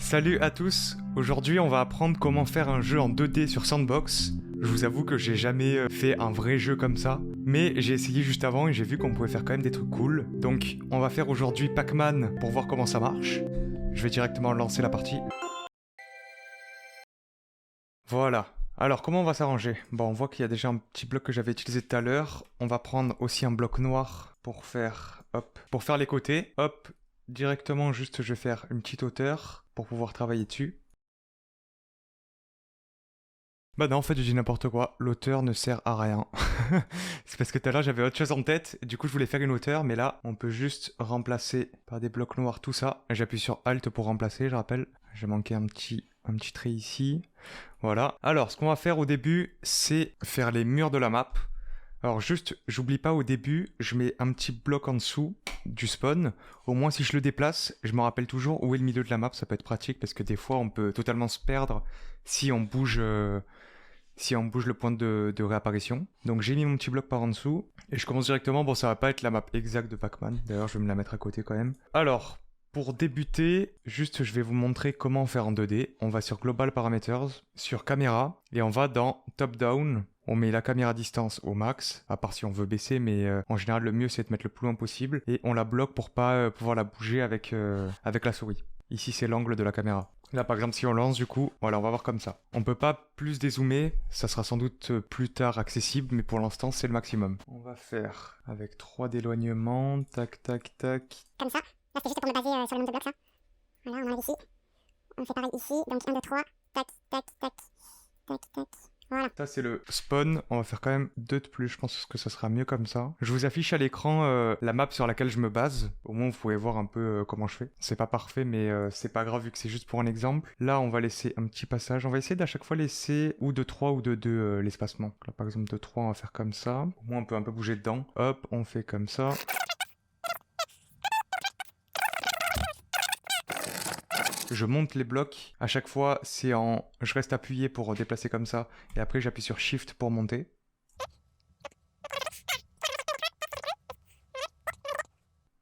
Salut à tous, aujourd'hui on va apprendre comment faire un jeu en 2D sur Sandbox. Je vous avoue que j'ai jamais fait un vrai jeu comme ça, mais j'ai essayé juste avant et j'ai vu qu'on pouvait faire quand même des trucs cool. Donc on va faire aujourd'hui Pac-Man pour voir comment ça marche. Je vais directement lancer la partie. Voilà. Alors comment on va s'arranger? Bon, on voit qu'il y a déjà un petit bloc que j'avais utilisé tout à l'heure. On va prendre aussi un bloc noir pour faire, pour faire les côtés. Hop, directement juste je vais faire une petite hauteur pour pouvoir travailler dessus. Bah non, en fait, j'ai dit n'importe quoi. L'auteur ne sert à rien. C'est parce que tout à l'heure, j'avais autre chose en tête. Du coup, je voulais faire une hauteur, mais là, on peut juste remplacer par des blocs noirs tout ça. J'appuie sur Alt pour remplacer, je rappelle. J'ai manqué un petit trait ici. Voilà. Alors, ce qu'on va faire au début, c'est faire les murs de la map. Alors juste, j'oublie pas au début, je mets un petit bloc en dessous du spawn. Au moins si je le déplace, je me rappelle toujours où est le milieu de la map, ça peut être pratique parce que des fois on peut totalement se perdre si on bouge, le point de réapparition. Donc j'ai mis mon petit bloc par en dessous et je commence directement. Bon, ça va pas être la map exacte de Pac-Man, d'ailleurs je vais me la mettre à côté quand même. Alors, pour débuter, juste je vais vous montrer comment faire en 2D. On va sur Global Parameters, sur Caméra, et on va dans Top Down. On met la caméra distance au max, à part si on veut baisser, mais en général le mieux c'est de mettre le plus loin possible. Et on la bloque pour pas pouvoir la bouger avec la souris. Ici c'est l'angle de la caméra. Là par exemple si on lance du coup, voilà on va voir comme ça. On peut pas plus dézoomer, ça sera sans doute plus tard accessible, mais pour l'instant c'est le maximum. On va faire avec 3 d'éloignement, tac tac tac. Comme ça. Là, c'est juste pour me baser sur le nombre de blocs, là. Voilà, on arrive ici. On fait pareil ici. Donc 1, 2, 3. Tac, tac, tac. Tac, tac. Voilà. Ça c'est le spawn, on va faire quand même 2 de plus, je pense que ça sera mieux comme ça. Je vous affiche à l'écran la map sur laquelle je me base, au moins vous pouvez voir un peu comment je fais. C'est pas parfait mais c'est pas grave vu que c'est juste pour un exemple. Là on va laisser un petit passage, on va essayer d'à chaque fois laisser ou de 3 ou de 2 l'espacement. Là par exemple de 3 on va faire comme ça, au moins on peut un peu bouger dedans. Hop, on fait comme ça. Je monte les blocs, à chaque fois je reste appuyé pour déplacer comme ça, et après j'appuie sur Shift pour monter.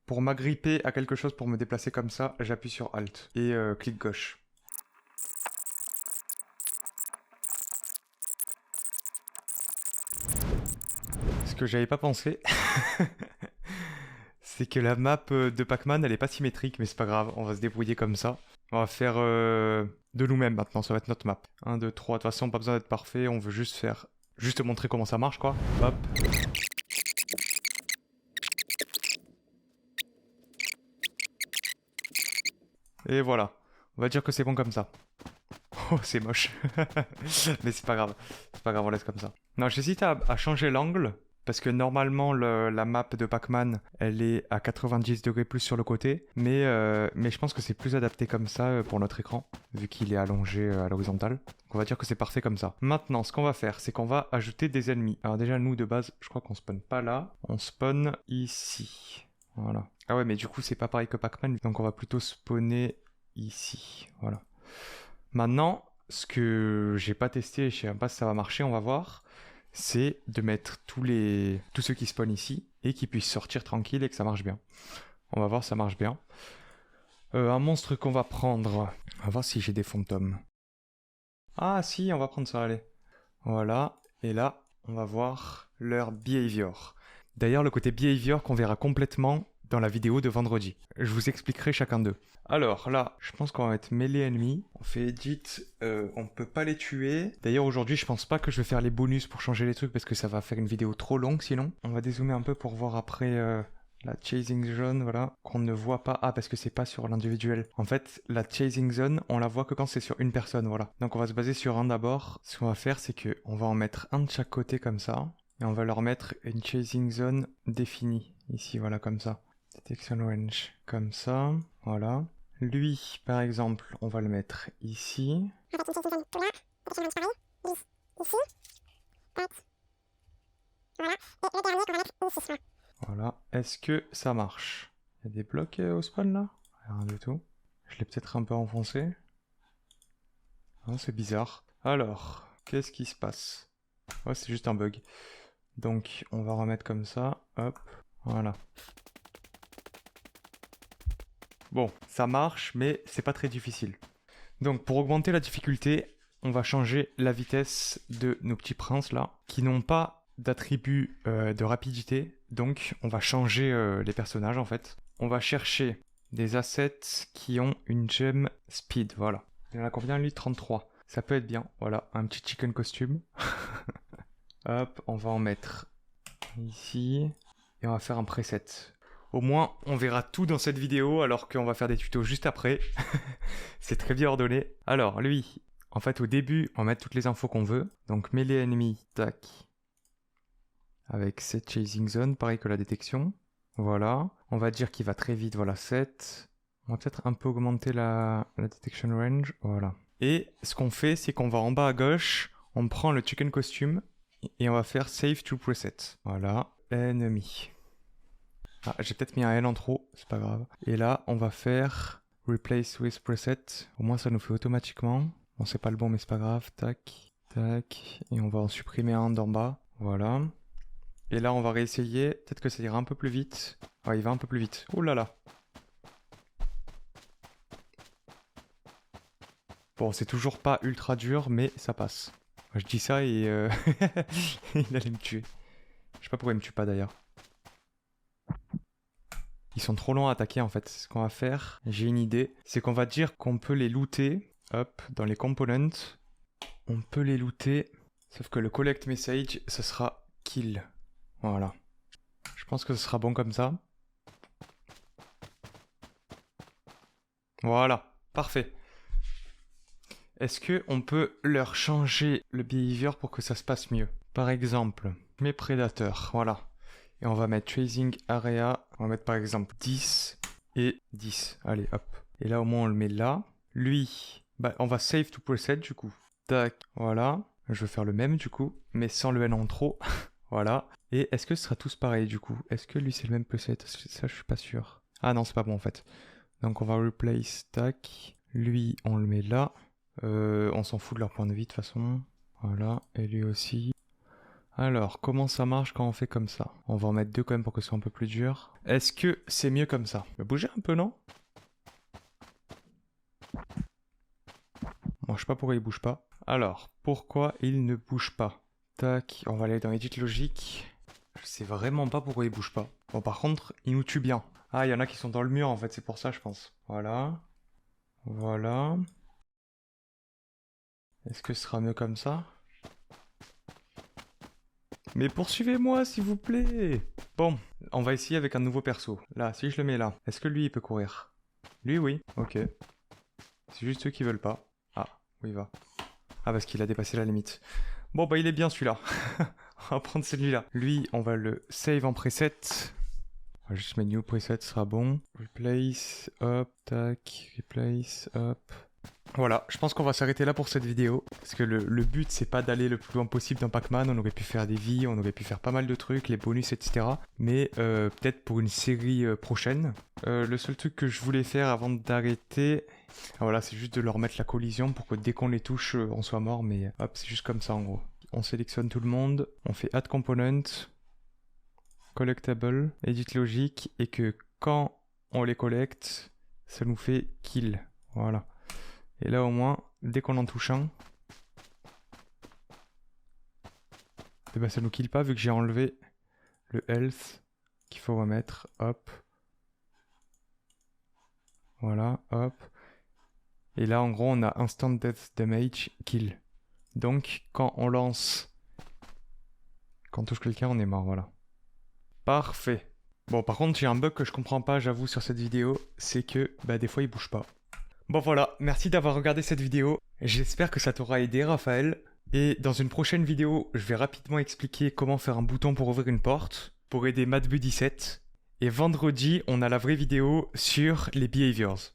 Pour m'agripper à quelque chose pour me déplacer comme ça, j'appuie sur Alt et clic gauche. Ce que j'avais pas pensé, c'est que la map de Pac-Man elle est pas symétrique, mais c'est pas grave, on va se débrouiller comme ça. On va faire de nous-mêmes maintenant, ça va être notre map. 1, 2, 3, de toute façon pas besoin d'être parfait, on veut juste montrer comment ça marche quoi. Hop. Et voilà, on va dire que c'est bon comme ça. Oh c'est moche. Mais c'est pas grave, on laisse comme ça. Non, j'hésite à changer l'angle. Parce que normalement, la map de Pac-Man, elle est à 90 degrés plus sur le côté. Mais je pense que c'est plus adapté comme ça pour notre écran, vu qu'il est allongé à l'horizontale. Donc on va dire que c'est parfait comme ça. Maintenant, ce qu'on va faire, c'est qu'on va ajouter des ennemis. Alors déjà, nous, de base, je crois qu'on spawn pas là. On spawn ici. Voilà. Ah ouais, mais du coup, c'est pas pareil que Pac-Man. Donc on va plutôt spawner ici. Voilà. Maintenant, ce que j'ai pas testé, je sais même pas si ça va marcher, on va voir, c'est de mettre tous ceux qui spawnent ici et qui puissent sortir tranquille et que ça marche bien. On va voir si ça marche bien. Un monstre qu'on va prendre. On va voir si j'ai des fantômes. Ah si, on va prendre ça, allez. Voilà, et là, on va voir leur behavior. D'ailleurs, le côté behavior qu'on verra complètement dans la vidéo de vendredi. Je vous expliquerai chacun d'eux. Alors là, je pense qu'on va mettre mêlée ennemi. On fait edit, on peut pas les tuer. D'ailleurs aujourd'hui, je pense pas que je vais faire les bonus pour changer les trucs parce que ça va faire une vidéo trop longue sinon. On va dézoomer un peu pour voir après la chasing zone, voilà, qu'on ne voit pas. Ah, parce que c'est pas sur l'individuel. En fait, la chasing zone, on la voit que quand c'est sur une personne, voilà. Donc on va se baser sur un d'abord. Ce qu'on va faire, c'est que on va en mettre un de chaque côté comme ça. Et on va leur mettre une chasing zone définie. Ici, voilà, comme ça. Detection range, comme ça, voilà. Lui, par exemple, on va le mettre ici. Avec une chasing zone tout là. Detection range pareil. Ici. Tac. Voilà. Et le dernier qu'on va mettre ici. Voilà. Est-ce que ça marche? Il y a des blocs au spawn là? Rien du tout. Je l'ai peut-être un peu enfoncé. Ah, c'est bizarre. Alors, qu'est-ce qui se passe? Ouais, c'est juste un bug. Donc, on va remettre comme ça. Hop. Voilà. Bon, ça marche, mais c'est pas très difficile. Donc pour augmenter la difficulté, on va changer la vitesse de nos petits princes là, qui n'ont pas d'attribut de rapidité. Donc on va changer les personnages en fait. On va chercher des assets qui ont une gem speed, voilà. Il y en a combien lui? 33. Ça peut être bien, voilà, un petit chicken costume. Hop, on va en mettre ici. Et on va faire un preset. Au moins, on verra tout dans cette vidéo alors qu'on va faire des tutos juste après. C'est très bien ordonné. Alors, lui, en fait, au début, on va mettre toutes les infos qu'on veut. Donc, mêlée ennemi, tac. Avec 7 chasing zone, pareil que la détection. Voilà. On va dire qu'il va très vite, voilà, 7. On va peut-être un peu augmenter la detection range, voilà. Et ce qu'on fait, c'est qu'on va en bas à gauche, on prend le chicken costume et on va faire save to preset. Voilà. Ennemi. Ah, j'ai peut-être mis un L en trop, c'est pas grave. Et là, on va faire replace with preset. Au moins, ça nous fait automatiquement. Bon, c'est pas le bon, mais c'est pas grave. Tac, tac. Et on va en supprimer un d'en bas. Voilà. Et là, on va réessayer. Peut-être que ça ira un peu plus vite. Ah, il va un peu plus vite. Oh là là. Bon, c'est toujours pas ultra dur, mais ça passe. Je dis ça et il allait me tuer. Je sais pas pourquoi il me tue pas d'ailleurs. Ils sont trop longs à attaquer en fait. Ce qu'on va faire, j'ai une idée, c'est qu'on va dire qu'on peut les looter. Hop, dans les components. On peut les looter. Sauf que le collect message, ce sera kill. Voilà. Je pense que ce sera bon comme ça. Voilà, parfait. Est-ce qu'on peut leur changer le behavior pour que ça se passe mieux? Par exemple, mes prédateurs, voilà. Et on va mettre tracing area, on va mettre par exemple 10 et 10. Allez, hop. Et là, au moins, on le met là. Lui, bah, on va save to preset du coup. Tac, voilà. Je vais faire le même du coup, mais sans le N en trop. Voilà. Et est-ce que ce sera tous pareil du coup? Est-ce que lui, c'est le même preset? Ça, je suis pas sûr. Ah non, c'est pas bon en fait. Donc, on va replace, tac. Lui, on le met là. On s'en fout de leur point de vie de toute façon. Voilà, et lui aussi. Alors, comment ça marche quand on fait comme ça? On va en mettre deux quand même pour que ce soit un peu plus dur. Est-ce que c'est mieux comme ça? Il va bouger un peu, non? Bon, je sais pas pourquoi il bouge pas. Alors, pourquoi il ne bouge pas? Tac, on va aller dans Edit Logic. Je sais vraiment pas pourquoi il bouge pas. Bon, par contre, il nous tue bien. Ah, il y en a qui sont dans le mur en fait, c'est pour ça je pense. Voilà. Voilà. Est-ce que ce sera mieux comme ça? Mais poursuivez-moi, s'il vous plaît! Bon, on va essayer avec un nouveau perso. Là, si je le mets là, est-ce que lui, il peut courir? Lui, oui. Ok. C'est juste ceux qui veulent pas. Ah, où il va? Ah, parce qu'il a dépassé la limite. Bon, bah, il est bien, celui-là. On va prendre celui-là. Lui, on va le save en preset. On va juste mettre new preset, ce sera bon. Replace, hop, tac, replace, hop. Voilà, je pense qu'on va s'arrêter là pour cette vidéo, parce que le but c'est pas d'aller le plus loin possible dans Pac-Man, on aurait pu faire des vies, on aurait pu faire pas mal de trucs, les bonus, etc. Mais peut-être pour une série prochaine. Le seul truc que je voulais faire avant d'arrêter, voilà, c'est juste de leur mettre la collision pour que dès qu'on les touche, on soit mort, mais hop, c'est juste comme ça en gros. On sélectionne tout le monde, on fait Add Component, Collectable, Edit Logic, et que quand on les collecte, ça nous fait Kill, voilà. Et là au moins, dès qu'on en touche un, et ben ça nous kill pas vu que j'ai enlevé le health qu'il faut remettre. Hop. Voilà, hop. Et là en gros on a instant death damage kill. Donc quand on lance, quand on touche quelqu'un on est mort, voilà. Parfait. Bon par contre j'ai un bug que je comprends pas j'avoue sur cette vidéo, c'est que bah des fois il bouge pas. Bon voilà, merci d'avoir regardé cette vidéo. J'espère que ça t'aura aidé, Raphaël. Et dans une prochaine vidéo, je vais rapidement expliquer comment faire un bouton pour ouvrir une porte, pour aider MathBuddy7. Et vendredi, on a la vraie vidéo sur les behaviors.